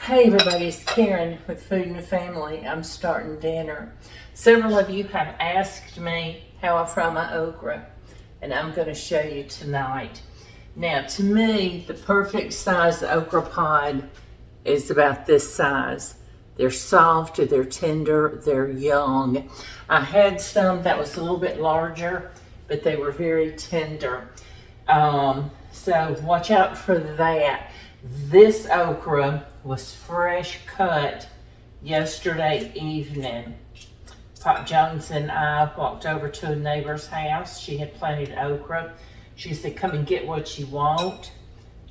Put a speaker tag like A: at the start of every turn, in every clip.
A: Hey everybody, it's Karen with Food and Family. I'm starting dinner. Several of you have asked me how I fry my okra, and I'm going to show you tonight. Now, to me, the perfect size okra pod is about this size. They're soft, they're tender, they're young. I had some that was a little bit larger, but they were very tender. So watch out for that. This okra was fresh cut yesterday evening. Popjones and I walked over to a neighbor's house. She had planted okra. She said, come and get what you want.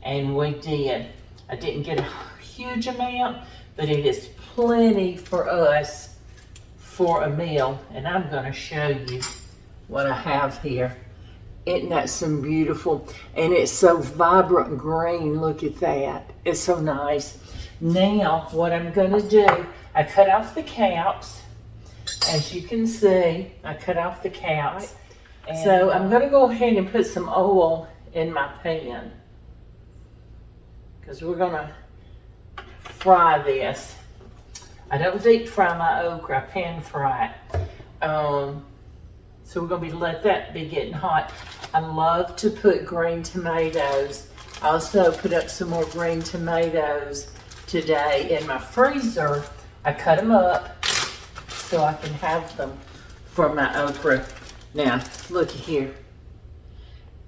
A: And we did. I didn't get a huge amount, but it is plenty for us for a meal. And I'm going to show you what I have here. Isn't that some beautiful, and it's so vibrant green. Look at that. It's so nice. Now, what I'm going to do, I cut off the caps. As you can see, I cut off the caps. So I'm going to go ahead and put some oil in my pan, because we're going to fry this. I don't deep fry my okra, I pan fry it. So we're going to let that be getting hot. I love to put green tomatoes. I also put up some more green tomatoes today in my freezer. I cut them up so I can have them for my okra. Now, look here.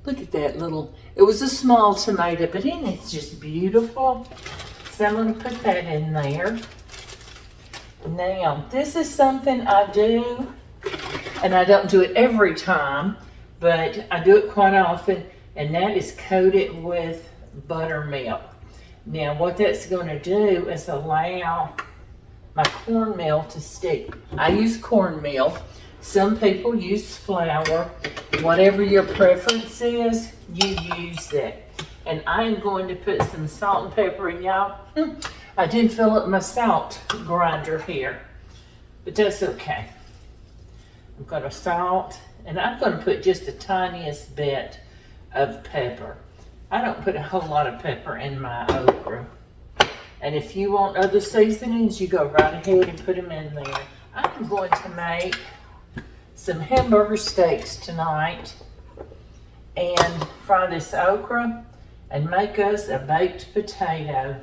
A: Look at that little, it was a small tomato, but isn't it just beautiful? So I'm going to put that in there. Now, this is something I do, and I don't do it every time, but I do it quite often, and that is coat it with buttermilk. Now, what that's going to do is allow my cornmeal to stick. I use cornmeal. Some people use flour. Whatever your preference is, you use it. And I'm going to put some salt and pepper in, y'all. I didn't fill up my salt grinder here, but that's okay. I'm going to salt, and I'm going to put just the tiniest bit of pepper. I don't put a whole lot of pepper in my okra. And if you want other seasonings, you go right ahead and put them in there. I'm going to make some hamburger steaks tonight and fry this okra and make us a baked potato.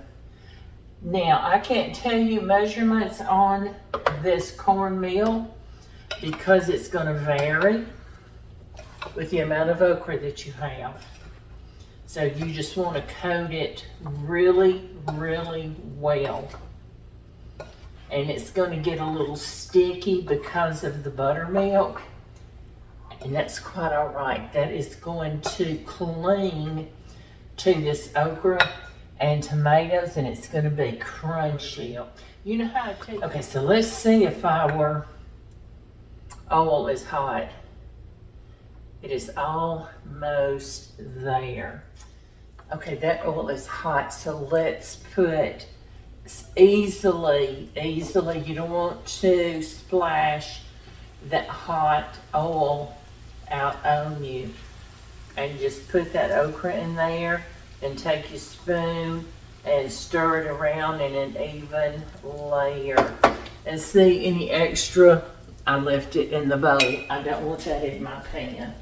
A: Now, I can't tell you measurements on this cornmeal, because it's going to vary with the amount of okra that you have. So you just want to coat it really, really well. And it's going to get a little sticky because of the buttermilk. And that's quite all right. That is going to cling to this okra and tomatoes, and it's going to be crunchy. You know how to take. Okay, so let's see if our oil is hot. It is almost there. Okay, that oil is hot, so let's put easily, you don't want to splash that hot oil out on you. And just put that okra in there and take your spoon and stir it around in an even layer. And see, any extra, I left it in the bowl. I don't want that in my pan.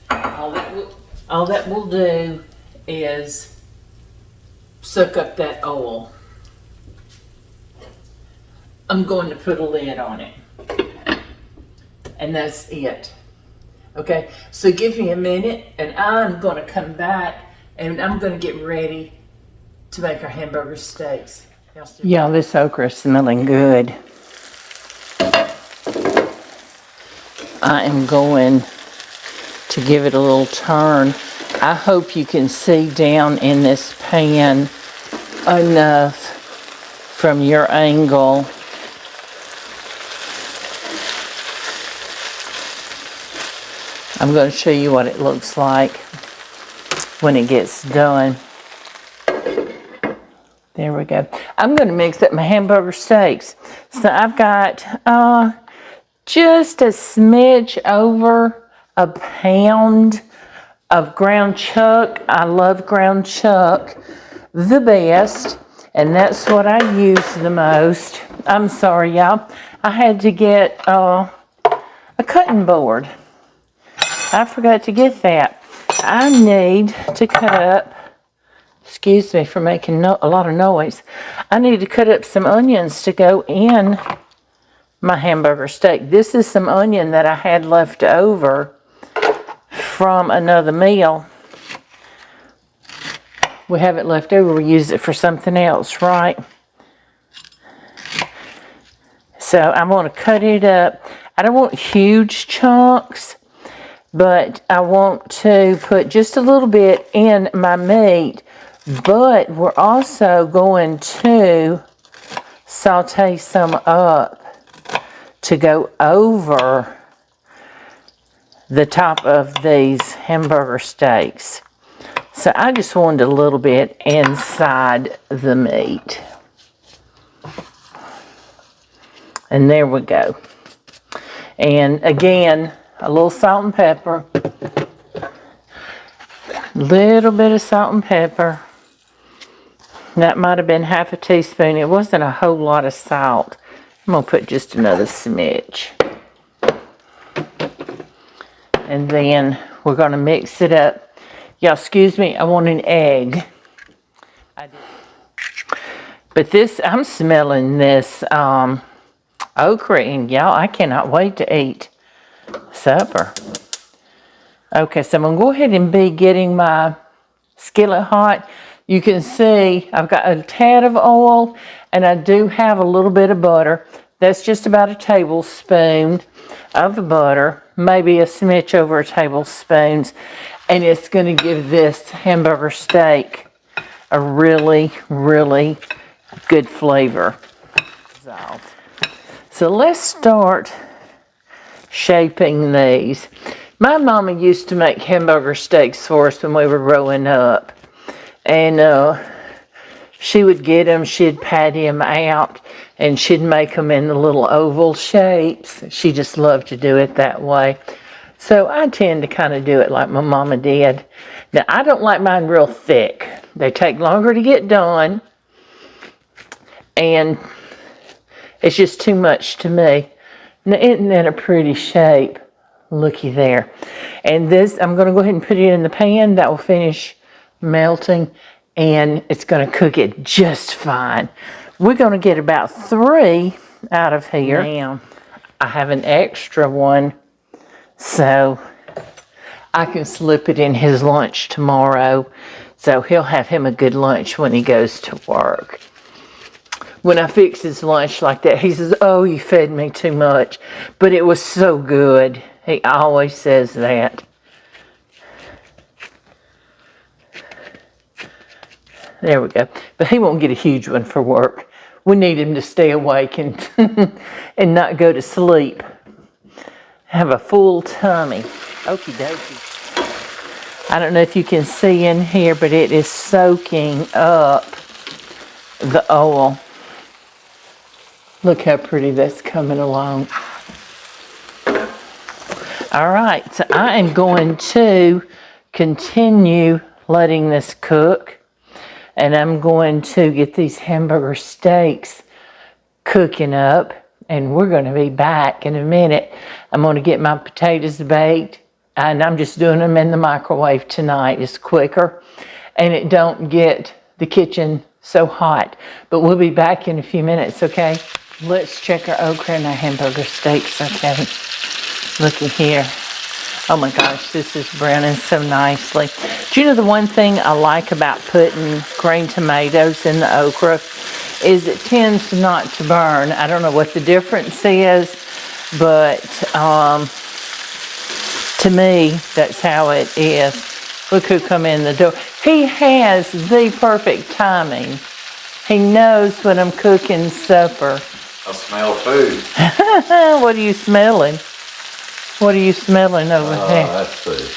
A: All that will do is soak up that oil. I'm going to put a lid on it. And that's it. Okay, so give me a minute, and I'm going to come back, and I'm going to get ready to make our hamburger steaks. Yeah, this okra is smelling good. I am going to give it a little turn. I hope you can see down in this pan enough from your angle. I'm going to show you what it looks like when it gets done. There we go. I'm going to mix up my hamburger steaks. So I've got just a smidge over a pound of ground chuck. I love ground chuck the best. And that's what I use the most. I'm sorry, y'all. I had to get a cutting board. I forgot to get that. I need to cut up, excuse me for making a lot of noise. I need to cut up some onions to go in my hamburger steak. This is some onion that I had left over from another meal. We have it left over, we use it for something else, right? So I'm going to cut it up. I don't want huge chunks, but I want to put just a little bit in my meat. But we're also going to saute some up to go over the top of these hamburger steaks. So I just wanted a little bit inside the meat. And there we go. And again, a little salt and pepper. Little bit of salt and pepper. That might have been half a teaspoon. It wasn't a whole lot of salt. I'm going to put just another smidge. And then we're going to mix it up. Y'all, excuse me, I want an egg. But this, I'm smelling this okra, and y'all, I cannot wait to eat supper. Okay, so I'm going to go ahead and be getting my skillet hot. You can see I've got a tad of oil, and I do have a little bit of butter. That's just about a tablespoon of butter, maybe a smidge over a tablespoon. And it's going to give this hamburger steak a really, really good flavor. So let's start shaping these. My mama used to make hamburger steaks for us when we were growing up. And she would get them, she'd patty them out, and she'd make them in the little oval shapes. She just loved to do it that way. So I tend to kind of do it like my mama did. Now, I don't like mine real thick. They take longer to get done. And it's just too much to me. Now, isn't that a pretty shape? Looky there. And this, I'm going to go ahead and put it in the pan. That will finish melting. And it's going to cook it just fine. We're going to get about 3 out of here. Now, I have an extra one. So I can slip it in his lunch tomorrow. So he'll have him a good lunch when he goes to work. When I fix his lunch like that, he says, "Oh, you fed me too much." But it was so good. He always says that. There we go. But he won't get a huge one for work. We need him to stay awake and, and not go to sleep. Have a full tummy. Okie dokie. I don't know if you can see in here, but it is soaking up the oil. Look how pretty that's coming along. All right, so I am going to continue letting this cook. And I'm going to get these hamburger steaks cooking up. And we're going to be back in a minute. I'm going to get my potatoes baked. And I'm just doing them in the microwave tonight. It's quicker. And it don't get the kitchen so hot. But we'll be back in a few minutes, okay? Let's check our okra and our hamburger steaks, okay? Looky here. Oh my gosh, this is browning so nicely. Do you know the one thing I like about putting green tomatoes in the okra is it tends not to burn. I don't know what the difference is, but to me, that's how it is. Look who come in the door. He has the perfect timing. He knows when I'm cooking supper.
B: I smell food.
A: What are you smelling? What are you smelling over there?
B: That's food.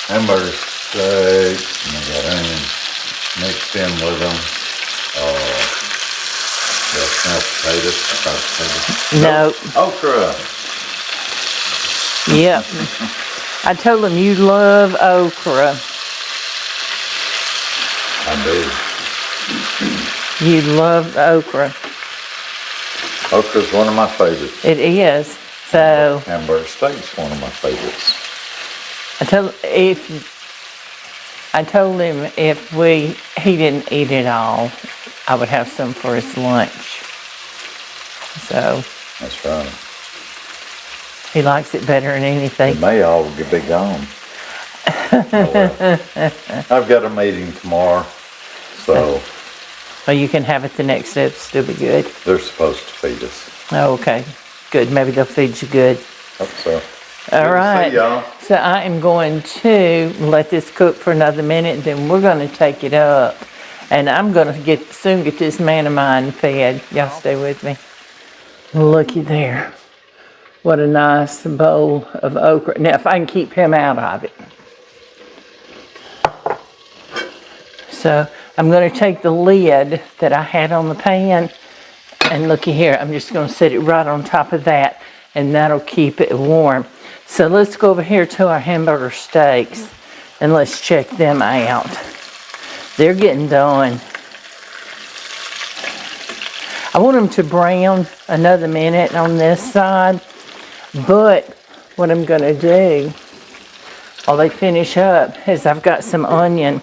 B: Hamburger steak, and I got onions mixed in with them. Smell potatoes.
A: No.
B: Okra.
A: Yep. I told him you love okra.
B: I do.
A: You love okra.
B: Okra's one of my favorites.
A: It is. So
B: Hamburger steaks, one of my favorites.
A: I told him if he didn't eat it all, I would have some for his lunch. So
B: That's right.
A: he likes it better than anything.
B: It may all be gone. Oh, well. I've got a meeting tomorrow, so
A: Well, you can have it the next day. It'll still be good.
B: they're supposed to feed us.
A: Oh, okay. Good. Maybe they'll feed you good.
B: Hope so.
A: All right.
B: See y'all.
A: So I am going to let this cook for another minute, then we're going to take it up. And I'm going to soon get this man of mine fed. Y'all stay with me. Looky there. What a nice bowl of okra. Now, if I can keep him out of it. So I'm going to take the lid that I had on the pan, and looky here, I'm just going to set it right on top of that, and that'll keep it warm. So let's go over here to our hamburger steaks, and let's check them out. They're getting done. I want them to brown another minute on this side, but what I'm going to do while they finish up is I've got some onion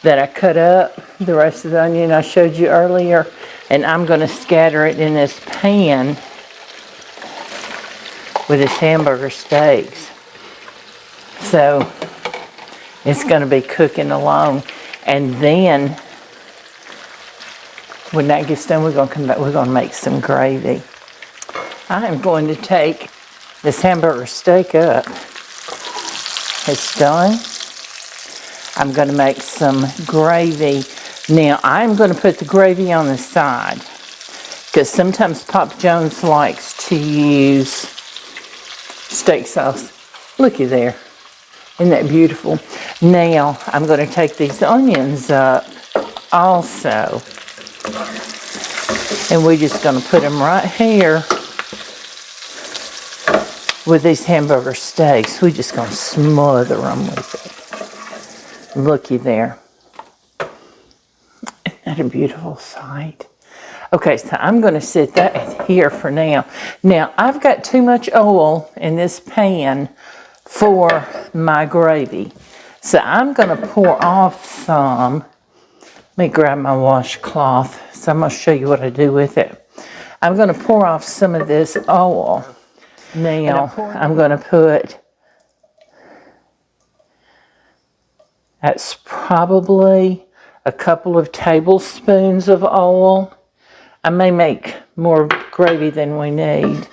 A: that I cut up, the rest of the onion I showed you earlier, and I'm going to scatter it in this pan with this hamburger steaks. So it's going to be cooking along, and then when that gets done, we're going to come back, we're going to make some gravy. I am going to take this hamburger steak up. It's done. I'm going to make some gravy. Now, I'm going to put the gravy on the side because sometimes Pop Jones likes to use steak sauce. Looky there. Isn't that beautiful? Now, I'm going to take these onions up also. And we're just going to put them right here with these hamburger steaks. We're just going to smother them with it. Looky there. Isn't that a beautiful sight? Okay, so I'm going to set that here for now. Now, I've got too much oil in this pan for my gravy. So I'm going to pour off some. Let me grab my washcloth. So I'm going to show you what I do with it. I'm going to pour off some of this oil. Now, I'm going to put, that's probably a couple of tablespoons of oil. I may make more gravy than we need.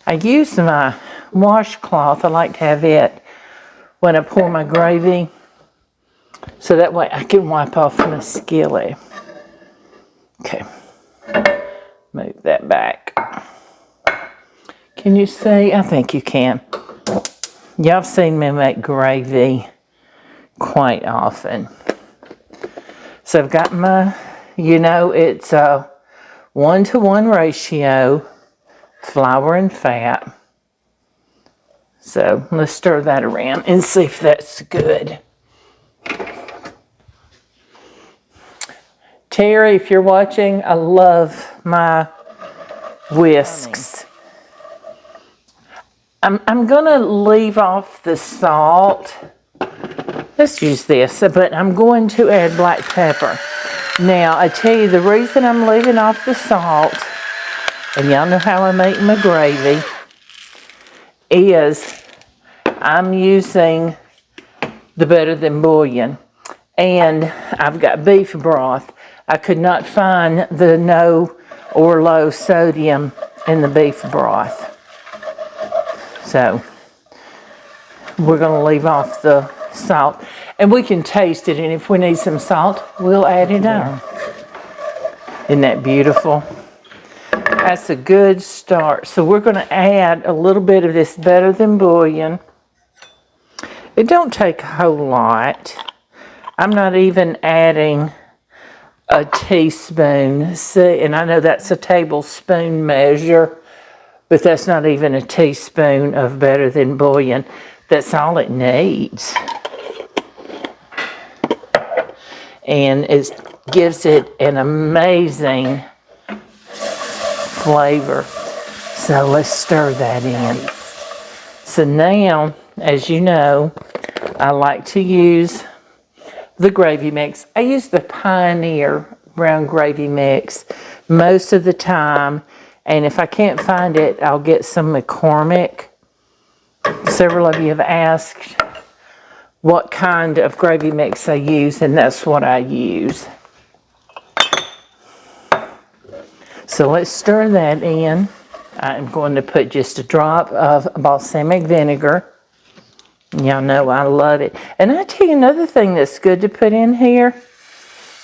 A: I use my washcloth. I like to have it when I pour my gravy, so that way I can wipe off my skillet. Okay, move that back. Can you see? I think you can. Y'all have seen me make gravy quite often. So I've got my, it's a 1-to-1 ratio, flour and fat. So let's stir that around and see if that's good. Terry, if you're watching, I love my whisks. I'm gonna leave off the salt. Let's use this, but I'm going to add black pepper. Now, I tell you the reason I'm leaving off the salt, and y'all know how I make my gravy, is I'm using the Better Than bouillon, and I've got beef broth. I could not find the no or low sodium in the beef broth. So we're going to leave off the salt, and we can taste it, and if we need some salt, we'll add it on. Isn't that beautiful? That's a good start. So we're going to add a little bit of this Better Than bouillon. It don't take a whole lot. I'm not even adding a teaspoon. See, and I know that's a tablespoon measure, but that's not even a teaspoon of Better Than bouillon. That's all it needs. And it's gives it an amazing flavor. So let's stir that in. So now, as you know, I like to use the gravy mix. I use the Pioneer brown gravy mix most of the time, and if I can't find it, I'll get some McCormick. Several of you have asked what kind of gravy mix I use, and that's what I use. So let's stir that in. I'm going to put just a drop of balsamic vinegar. Y'all know I love it. And I tell you another thing that's good to put in here,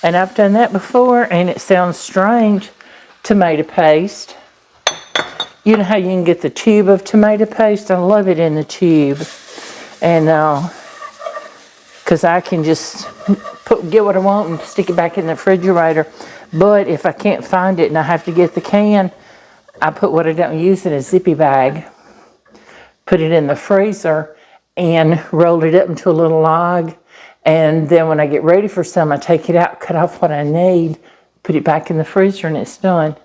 A: and I've done that before, and it sounds strange, tomato paste. You know how you can get the tube of tomato paste? I love it in the tube. And because I can just get what I want and stick it back in the refrigerator. But if I can't find it and I have to get the can, I put what I don't use in a zippy bag, put it in the freezer, and roll it up into a little log. And then when I get ready for some, I take it out, cut off what I need, put it back in the freezer, and it's done.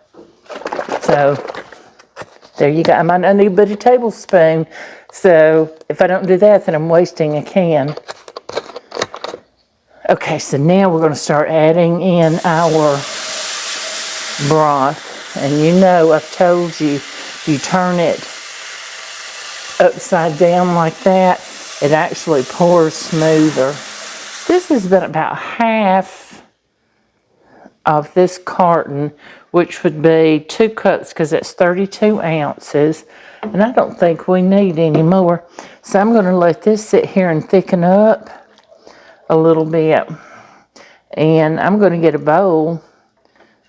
A: So there you go. I might not need but a tablespoon. So if I don't do that, then I'm wasting a can. Okay, so now we're going to start adding in our broth. And you know, I've told you, you turn it upside down like that, it actually pours smoother. This has been about half of this carton, which would be 2 cups because it's 32 ounces. And I don't think we need any more. So I'm going to let this sit here and thicken up a little bit. And I'm going to get a bowl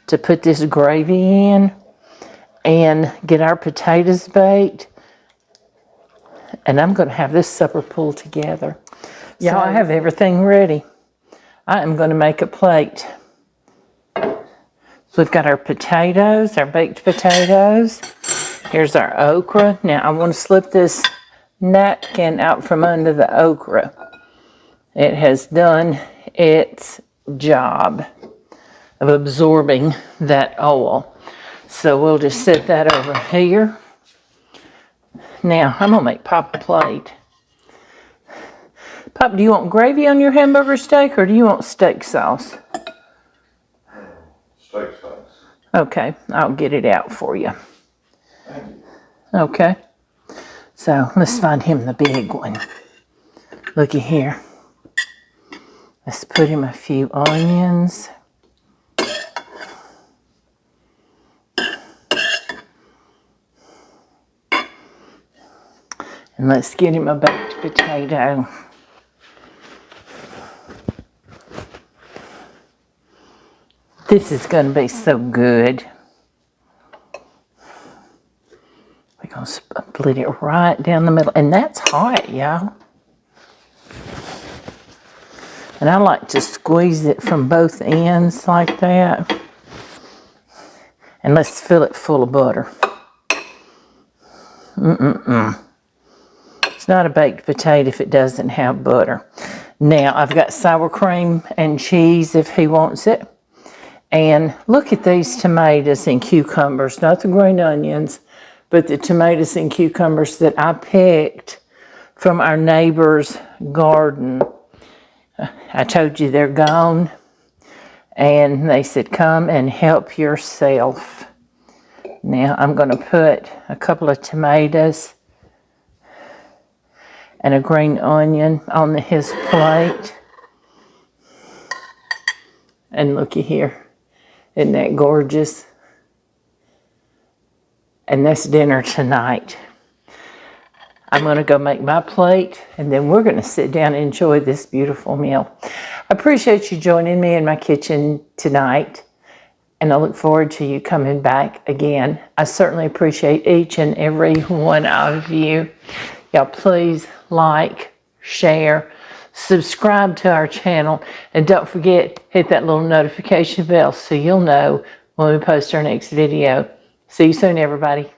A: to put this gravy in and get our potatoes baked. And I'm going to have this supper pulled together. Yeah, I have everything ready. I am going to make a plate. So we've got our potatoes, our baked potatoes. Here's our okra. Now I want to slip this napkin out from under the okra. It has done its job of absorbing that oil. So we'll just set that over here. Now I'm gonna make Pop a plate. Pop, do you want gravy on your hamburger steak or do you want steak sauce?
B: Steak sauce.
A: Okay, I'll get it out for you. Okay. So let's find him the big one. Looky here. Let's put him a few onions. And let's get him a baked potato. This is going to be so good. We're going to split it right down the middle. And that's hot, y'all. And I like to squeeze it from both ends like that. And let's fill it full of butter. It's not a baked potato if it doesn't have butter. Now, I've got sour cream and cheese if he wants it. And look at these tomatoes and cucumbers, not the green onions, but the tomatoes and cucumbers that I picked from our neighbor's garden. I told you they're gone. And they said, come and help yourself. Now, I'm going to put a couple of tomatoes and a green onion on his plate. And looky here. Isn't that gorgeous? And that's dinner tonight. I'm going to go make my plate, and then we're going to sit down and enjoy this beautiful meal. I appreciate you joining me in my kitchen tonight, and I look forward to you coming back again. I certainly appreciate each and every one of you. Y'all please like, share, subscribe to our channel, and don't forget, hit that little notification bell so you'll know when we post our next video. See you soon, everybody.